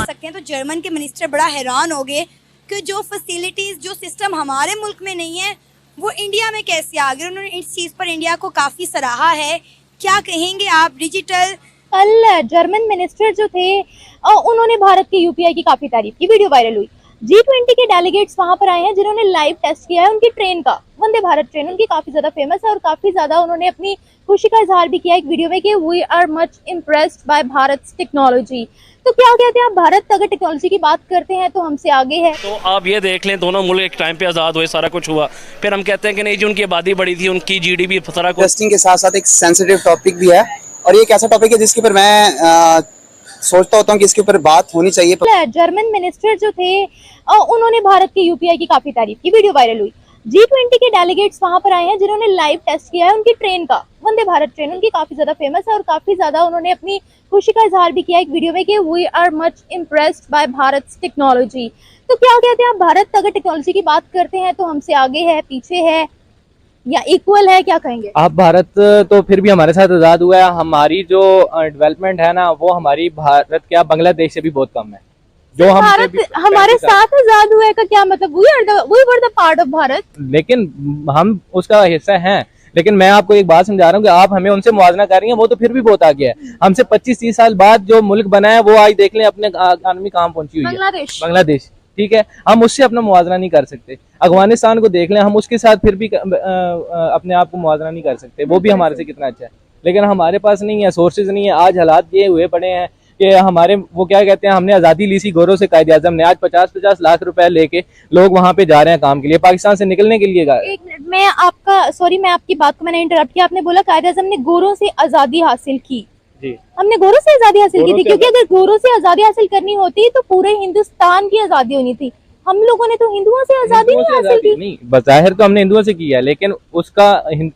सकते हैं, तो जर्मन के मिनिस्टर बड़ा हैरान हो गए कि जो फैसिलिटीज़, जो सिस्टम हमारे मुल्क में नहीं है वो इंडिया में कैसे आ गए। उन्होंने इस चीज़ पर इंडिया को काफ़ी सराहा है। क्या कहेंगे आप? डिजिटल कल जर्मन मिनिस्टर जो थे उन्होंने भारत के यूपीआई की काफी तारीफ की, वीडियो वायरल हुई। G20 के डेलीगेट्स वहां पर आए हैं जिन्होंने लाइव टेस्ट किया है उनकी ट्रेन का, वंदे भारत ट्रेन उनकी काफी ज्यादा फेमस है और काफी ज्यादा उन्होंने अपनी खुशी का इजहार भी किया एक वीडियो में कि we are much impressed by Bharat technology. तो क्या कहते हैं आप, भारत अगर टेक्नोलॉजी की बात करते हैं तो हमसे आगे है। तो आप ये देख लें, दोनों मुल्क एक टाइम पे आज़ाद हुए, सारा कुछ हुआ, फिर हम कहते हैं कि नहीं जी उनकी आबादी बढ़ी थी, उनकी जीडीपी सारा कुछ। टेस्टिंग के साथ साथ एक सेंसिटिव टॉपिक भी है और ये एक ऐसा टॉपिक है जिसके ऊपर मैं सोचता होता हूँ कि इसके ऊपर बात होनी चाहिए। जर्मन मिनिस्टर जो थे उन्होंने भारत के यूपीआई की काफी तारीफ की, वीडियो वायरल हुई। G20 के डेलीगेट्स वहां पर आए हैं जिन्होंने लाइव टेस्ट किया है उनकी ट्रेन का, वंदे भारत ट्रेन उनकी काफी ज्यादा फेमस है और काफी ज्यादा उन्होंने अपनी खुशी का इजहार भी किया एक वीडियो में कि we are much impressed by Bharat technology. तो क्या कहते हैं आप, भारत अगर टेक्नोलॉजी की बात करते हैं तो हमसे आगे है, पीछे है या इक्वल है, क्या कहेंगे आप? भारत तो फिर भी हमारे साथ आज़ाद हुआ है। हमारी जो डेवलपमेंट है ना वो हमारी भारत क्या बांग्लादेश से भी बहुत कम है। जो हम भारत हमारे साथ आजाद हुआ है का क्या मतलब? We were the part of Bharat, लेकिन हम उसका हिस्सा हैं। लेकिन मैं आपको एक बात समझा रहा हूँ कि आप हमें उनसे मुआवजा कर रही हैं, वो तो फिर भी बहुत आगे है। हमसे 25-30 साल बाद जो मुल्क बना है वो आज देख लें अपने इकानमी कहाँ पहुंची हुई है, बांग्लादेश। ठीक है, हम उससे अपना मुआवजा नहीं कर सकते। अफगानिस्तान को देख लें, हम उसके साथ फिर भी अपने आप को मुआवजा नहीं कर सकते, वो भी हमारे से कितना अच्छा है। लेकिन हमारे पास नहीं है, सोर्सेज नहीं है। आज हालात ये हुए पड़े हैं कि हमारे वो क्या कहते हैं, हमने आज़ादी ली सी गौरव से, कायदे आज़म ने। आज 50-50 लाख रुपए लेके लोग वहाँ पे जा रहे हैं काम के लिए, पाकिस्तान से निकलने के लिए। एक मिनट, मैं आपकी बात को मैंने इंटरप्ट किया। आपने बोला कायदे आज़म ने गोरों से आज़ादी हासिल की जी। हमने गोरों से आज़ादी हासिल की थी, क्योंकि अगर गोरों से आज़ादी हासिल करनी होती तो पूरे हिंदुस्तान की आज़ादी होनी थी। हम लोगों ने तो हिंदुओं से आज़ादी नहीं हासिल की। नहीं, बज़ाहिर तो हमने हिंदुओं से किया है, लेकिन उसका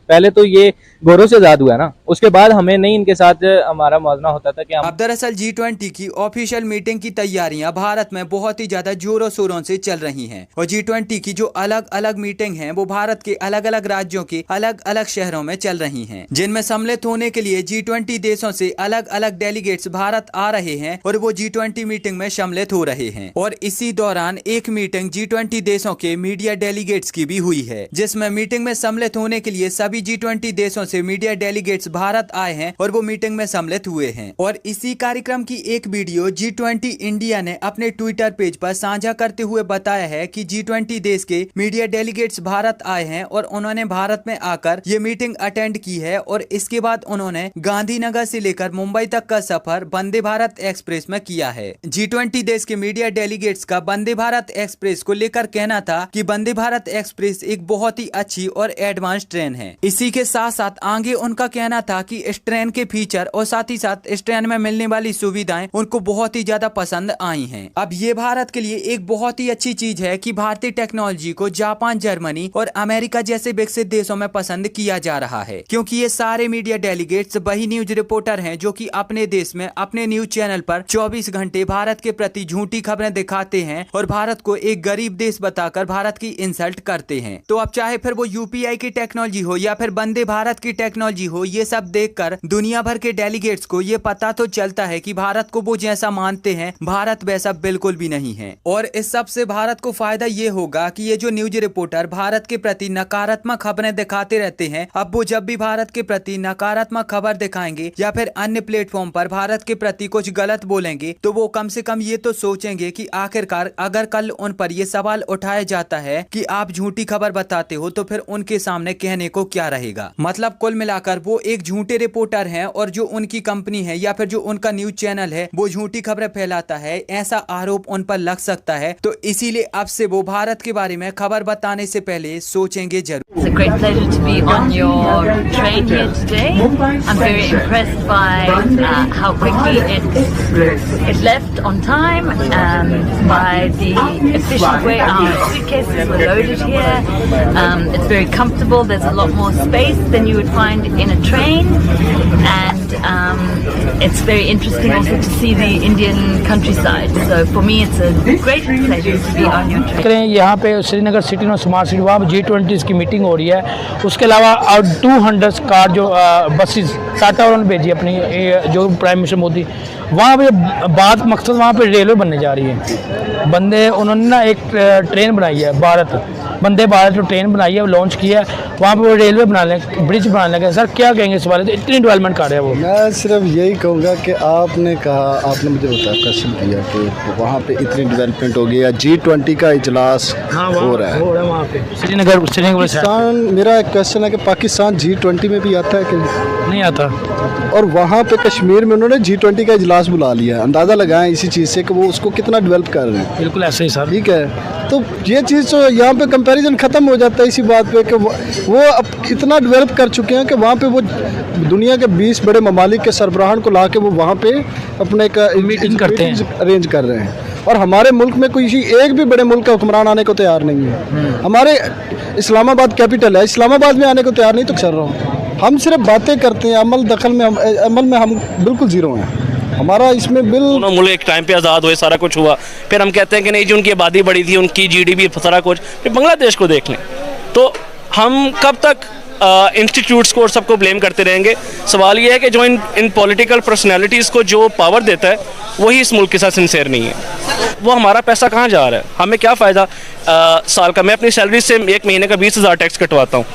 पहले तो ये गोरों से आजाद हुआ ना, उसके बाद हमें नहीं इनके साथ हमारा मुआवजा होता था कि अब दरअसल G20 की ऑफिशियल मीटिंग की तैयारियां भारत में बहुत ही ज्यादा जोरों शोरों से चल रही हैं और G20 की जो अलग अलग मीटिंग हैं वो भारत के अलग अलग राज्यों के अलग अलग शहरों में चल रही हैं, जिनमें सम्मिलित होने के लिए G20 देशों से अलग अलग डेलीगेट्स भारत आ रहे हैं और वो G20 मीटिंग में सम्मिलित हो रहे हैं। और इसी दौरान एक मीटिंग G20 देशों के मीडिया डेलीगेट्स की भी हुई है, जिसमें मीटिंग में सम्मिलित होने के लिए सभी G20 देशों से मीडिया डेलीगेट्स भारत आए हैं और वो मीटिंग में सम्मिलित हुए हैं। और इसी कार्यक्रम की एक वीडियो G20 इंडिया ने अपने ट्विटर पेज पर साझा करते हुए बताया है कि G20 देश के मीडिया डेलीगेट्स भारत आए हैं और उन्होंने भारत में आकर ये मीटिंग अटेंड की है और इसके बाद उन्होंने गांधीनगर से लेकर मुंबई तक का सफर वंदे भारत एक्सप्रेस में किया है। G20 देश के मीडिया डेलीगेट्स का वंदे भारत एक्सप्रेस को लेकर कहना था कि वंदे भारत एक्सप्रेस एक बहुत ही अच्छी और एडवांस ट्रेन है। इसी के साथ साथ आगे उनका कहना था कि इस ट्रेन के फीचर और साथ ही साथ इस ट्रेन में मिलने वाली सुविधाएं उनको बहुत ही ज्यादा पसंद आई हैं। अब ये भारत के लिए एक बहुत ही अच्छी चीज है कि भारतीय टेक्नोलॉजी को जापान, जर्मनी और अमेरिका जैसे विकसित देशों में पसंद किया जा रहा है, क्योंकि ये सारे मीडिया डेलीगेट्स वही न्यूज रिपोर्टर हैं जो कि अपने देश में अपने न्यूज चैनल पर 24 घंटे भारत के प्रति झूठी खबरें दिखाते हैं और भारत को एक गरीब देश बताकर भारत की इंसल्ट करते हैं। तो अब चाहे फिर वो यूपीआई की टेक्नोलॉजी हो या फिर वंदे भारत की टेक्नोलॉजी हो, ये सब देखकर दुनिया भर के डेलीगेट्स को ये पता तो चलता है कि भारत को वो जैसा मानते हैं भारत वैसा बिल्कुल भी नहीं है। और इस सब से भारत को फायदा ये होगा कि ये जो न्यूज रिपोर्टर भारत के प्रति नकारात्मक खबरें दिखाते रहते हैं, अब वो जब भी भारत के प्रति नकारात्मक खबर दिखाएंगे या फिर अन्य प्लेटफॉर्म पर भारत के प्रति कुछ गलत बोलेंगे तो वो कम से कम ये तो सोचेंगे कि आखिरकार अगर कल उन पर ये सवाल उठाया जाता है कि आप झूठी खबर बताते हो तो फिर उनके सामने कहने को क्या रहेगा। मतलब कुल मिलाकर वो एक झूठे रिपोर्टर हैं और जो उनकी कंपनी है या फिर जो उनका न्यूज चैनल है वो झूठी खबरें फैलाता है, ऐसा आरोप उन पर लग सकता है। तो इसीलिए अब से वो भारत के बारे में खबर बताने से पहले सोचेंगे जरूर। It's a great pleasure to be on your train here today. I'm very impressed by how quickly it left on time, by the efficient way our suitcases were loaded here. It's very comfortable. There's a lot more space than you would find in a train, and It's very interesting also to see the Indian countryside. So for me, it's a great pleasure to be on your train. यहाँ पे Srinagar city और smart city वहाँ G20 की meeting हो रही है। उसके अलावा 200 कार जो बसेस टाटा वालों ने भेजी अपनी जो प्राइम मिनिस्टर मोदी, वहाँ पे बात मकसद वहाँ पे रेलवे बनने जा रही है। उन्होंने ना एक ट्रेन बनाई है, वंदे भारत जो ट्रेन बनाई है, लॉन्च की है, वहाँ पे वो रेलवे ब्रिज बनाने लगे। सर क्या कहेंगे इस बारे में, इतनी डेवलपमेंट कर रहे हैं वो? मैं सिर्फ यही कहूँगा कि आपने मुझे बताया, क्वेश्चन किया कि वहाँ पे इतनी डेवलपमेंट हो गई है, G20 का इजलास हो रहा है वहाँ पे श्रीनगर। पाकिस्तान, मेरा एक क्वेश्चन है कि पाकिस्तान G20 में भी आता है कि नहीं आता? और वहाँ पे कश्मीर में उन्होंने G20 का इजलास बुला लिया। अंदाज़ा लगाएं इसी चीज़ से कि वो उसको कितना डेवलप कर रहे हैं। बिल्कुल ऐसे ही सर। ठीक है, तो ये चीज़ तो यहाँ पे कंपैरिजन ख़त्म हो जाता है इसी बात पे कि वो अब इतना डेवलप कर चुके हैं कि वहाँ पे वो दुनिया के 20 बड़े ममालिक के सरबराहान को ला के वो वहाँ पे अपने का मीटिंग करते हैं, अरेंज कर रहे हैं। और हमारे मुल्क में कोई एक भी बड़े मुल्क का हुक्मरान आने को तैयार नहीं है। हमारे इस्लामाबाद कैपिटल है, इस्लामाबाद में आने को तैयार नहीं, तो चल रहा हूँ। हम सिर्फ बातें करते हैं, अमल में हम बिल्कुल ज़ीरो हैं। हमारा इसमें दोनों मुल्क एक टाइम पे आज़ाद हुए, सारा कुछ हुआ, फिर हम कहते हैं कि नहीं जी उनकी आबादी बढ़ी थी, उनकी GDP सारा कुछ। फिर बांग्लादेश को देख लें, तो हम कब तक इंस्टीट्यूट्स को और सबको ब्लेम करते रहेंगे? सवाल ये है कि जो इन पॉलिटिकल पर्सनैलिटीज़ को जो पावर देता है वही इस मुल्क के साथ सिंसेयर नहीं है। वो हमारा पैसा कहाँ जा रहा है, हमें क्या फ़ायदा साल का? मैं अपनी सैलरी से एक महीने का 20,000 टैक्स कटवाता हूँ,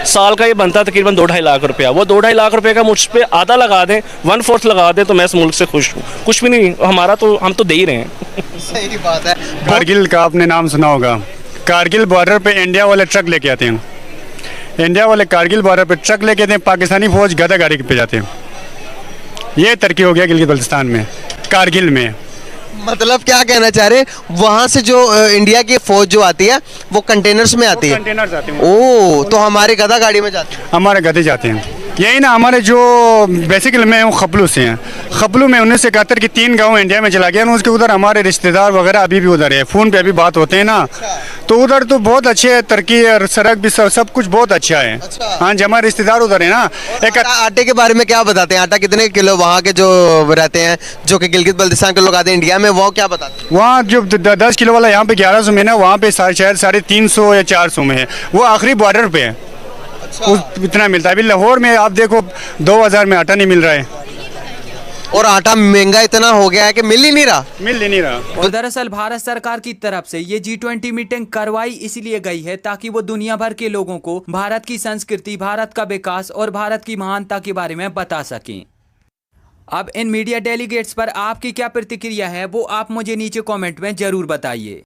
साल का ये बनता है तकरीबन 2-2.5 लाख रुपया। वो 2-2.5 लाख रुपये का मुझ पर आधा लगा दें, 1/4 लगा दें, तो मैं इस मुल्क से खुश हूँ। कुछ भी नहीं हमारा, तो हम तो दे ही रहे हैं। सही बात है। कारगिल का आपने नाम सुना होगा। कारगिल बॉर्डर पे इंडिया वाले ट्रक लेके आते हैं, इंडिया वाले कारगिल बॉर्डर पे ट्रक लेके आते हैं, पाकिस्तानी फौज गधा गाड़ी पे जाते हैं। ये तरक्की हो गया गिलगित बल्तिस्तान में, कारगिल में। मतलब क्या कहना चाह रहे, वहाँ से जो इंडिया की फौज जो आती है वो कंटेनर्स में आती है? कंटेनर्स आते हैं। ओह, तो हमारे गधा गाड़ी में जाते हैं? हमारे गधे जाते हैं। यही ना, हमारे जो बेसिकली मैं हूँ खपलू से हैं। खपलू में 1971 की 3 गाँव इंडिया में चला गया ना, उसके उधर हमारे रिश्तेदार वगैरह अभी भी उधर है, फ़ोन पे अभी बात होते हैं ना, तो उधर तो बहुत अच्छे है, तरक्की और सड़क भी सब कुछ बहुत अच्छा है। हाँ जी, हमारे रिश्तेदार उधर है ना। एक आटे के बारे में क्या बताते हैं? आटा कितने किलो वहाँ के जो रहते हैं, जो कि गिलगित बल्तिस्तान के लोग आते हैं इंडिया में, वो क्या बताते हैं? वहाँ जो 10 किलो वाला यहाँ पे 1100 में ना, वहाँ पे शायद 350 या 400 में है। वो आखिरी बॉर्डर पे है। इतना मिलता है। अभी लाहौर में आप देखो 2000 में आटा नहीं मिल रहा है, और आटा महंगा इतना हो गया है कि मिल ही नहीं रहा। और दरअसल भारत सरकार की तरफ से ये G20 मीटिंग करवाई इसलिए गई है ताकि वो दुनिया भर के लोगों को भारत की संस्कृति, भारत का विकास और भारत की महानता के बारे में बता सकें। अब इन मीडिया डेलीगेट्स पर आपकी क्या प्रतिक्रिया है वो आप मुझे नीचे कमेंट में जरूर बताइए।